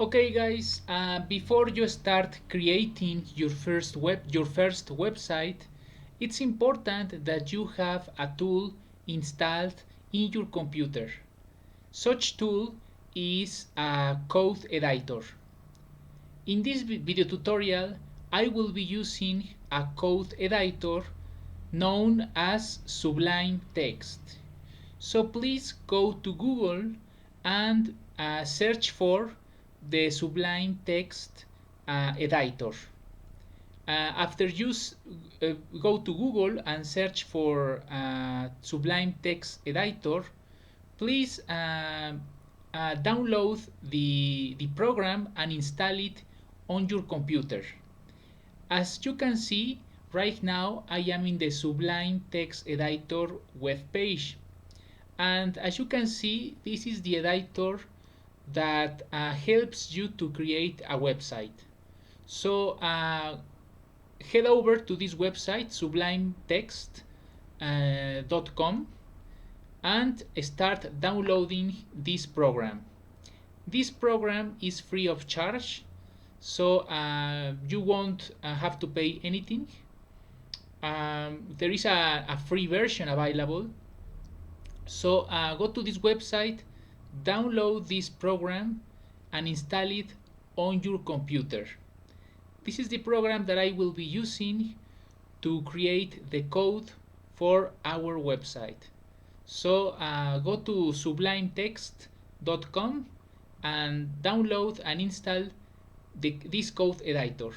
Okay, guys. Before you start creating your first website, it's important that you have a tool installed in your computer. Such tool is a code editor. In this video tutorial, I will be using a code editor known as Sublime Text. So please go to Google and search for the Sublime Text editor. After you go to Google and search for Sublime Text editor, please download the program and install it on your computer. As you can see, right now I am in the Sublime Text editor web page. And as you can see, this is the editor that helps you to create a website. So head over to this website, sublimetext.com, and start downloading this program. This program is free of charge, so you won't have to pay anything. There is a free version available. So go to this website, download this program, and install it on your computer. This is the program that I will be using to create the code for our website. So go to sublimetext.com and download and install this code editor.